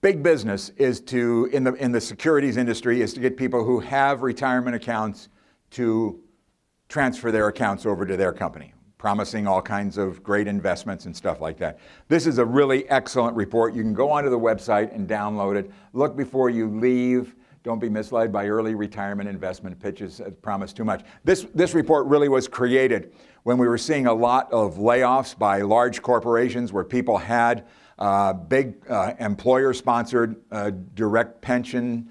big business is to, in the securities industry, is to get people who have retirement accounts to transfer their accounts over to their company, promising all kinds of great investments and stuff like that. This is a really excellent report. You can go onto the website and download it. Look before you leave. Don't be misled by early retirement investment pitches that promise too much. This report really was created when we were seeing a lot of layoffs by large corporations where people had big employer-sponsored direct pension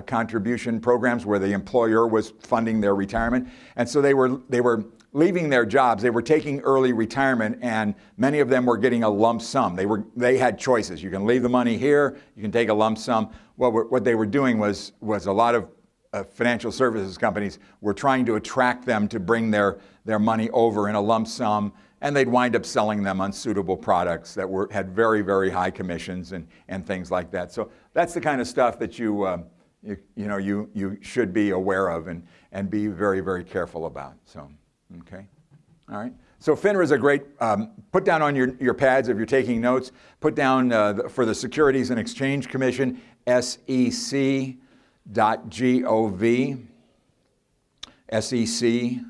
contribution programs where the employer was funding their retirement. And so they were leaving their jobs. They were taking early retirement, and many of them were getting a lump sum. They had choices. You can leave the money here, you can take a lump sum. Well, what they were doing was a lot of financial services companies were trying to attract them to bring their money over in a lump sum, and they'd wind up selling them unsuitable products that had very, very high commissions and things like that. So that's the kind of stuff that you should be aware of and be very, very careful about. So, okay, all right. So FINRA is a great, put down on your pads if you're taking notes, put down for the Securities and Exchange Commission, sec.gov, SEC,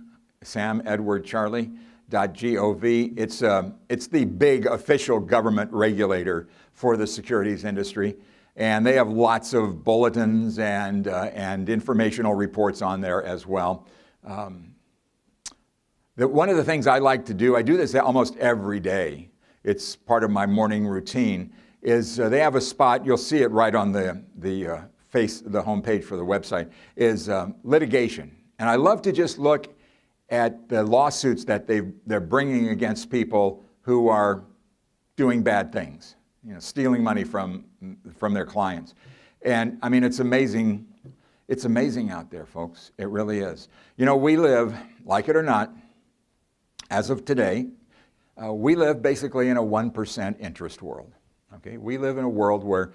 Sam, Edward, Charlie, .gov. It's the big official government regulator for the securities industry, and they have lots of bulletins and informational reports on there as well. One of the things I like to do, I do this almost every day, it's part of my morning routine, is they have a spot, you'll see it right on the homepage for the website, is litigation. And I love to just look at the lawsuits that they're bringing against people who are doing bad things, stealing money from their clients. And I mean, it's amazing. It's amazing out there, folks. It really is. We live, like it or not, as of today, we live basically in a 1% interest world. Okay, we live in a world where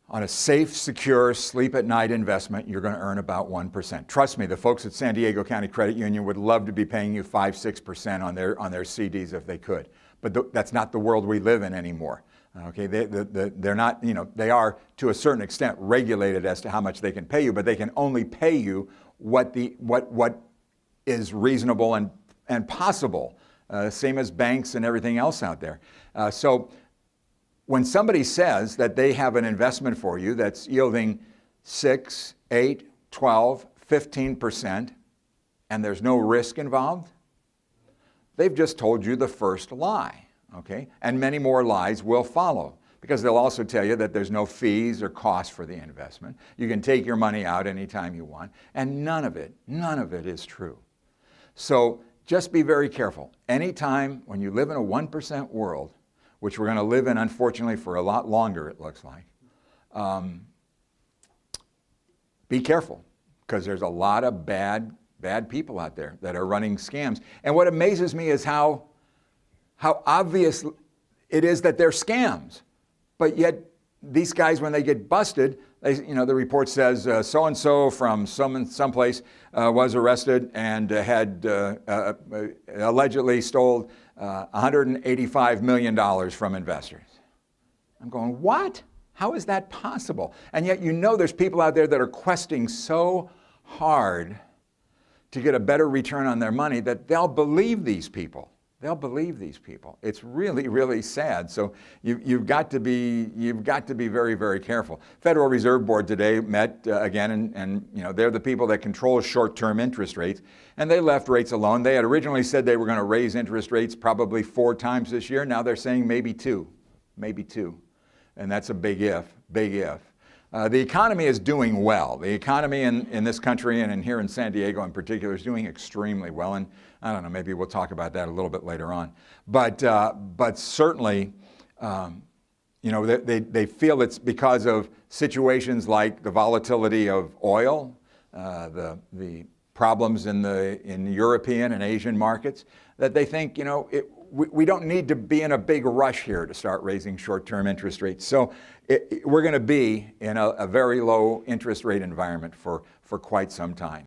on a safe, secure, sleep-at-night investment, you're going to earn about 1%. Trust me, the folks at San Diego County Credit Union would love to be paying you 5-6% on their CDs if they could. But that's not the world we live in anymore. Okay, they're not, they are to a certain extent regulated as to how much they can pay you, but they can only pay you what is reasonable and possible, same as banks and everything else out there. So when somebody says that they have an investment for you that's yielding 6, 8, 12, 15%, and there's no risk involved, they've just told you the first lie, okay? And many more lies will follow, because they'll also tell you that there's no fees or costs for the investment. You can take your money out anytime you want, and none of it is true. So just be very careful. Anytime when you live in a 1% world, which we're going to live in, unfortunately, for a lot longer, it looks like, be careful, because there's a lot of bad people out there that are running scams. And what amazes me is how obvious it is that they're scams. But yet, these guys, when they get busted, the report says so-and-so from someplace was arrested and had allegedly stole $185 million from investors. I'm going, what? How is that possible? And yet there's people out there that are questing so hard to get a better return on their money that they'll believe these people. They'll believe these people. It's really, really sad. So you've got to be very, very careful. Federal Reserve Board today met again, and they're the people that control short-term interest rates, and they left rates alone. They had originally said they were going to raise interest rates probably 4 times this year. Now they're saying maybe 2, and that's a big if, big if. The economy is doing well. The economy in this country and here in San Diego in particular is doing extremely well. And I don't know, maybe we'll talk about that a little bit later on. But certainly, they feel it's because of situations like the volatility of oil, the problems in European and Asian markets, that they think, we don't need to be in a big rush here to start raising short-term interest rates. So we're going to be in a very low interest rate environment for quite some time.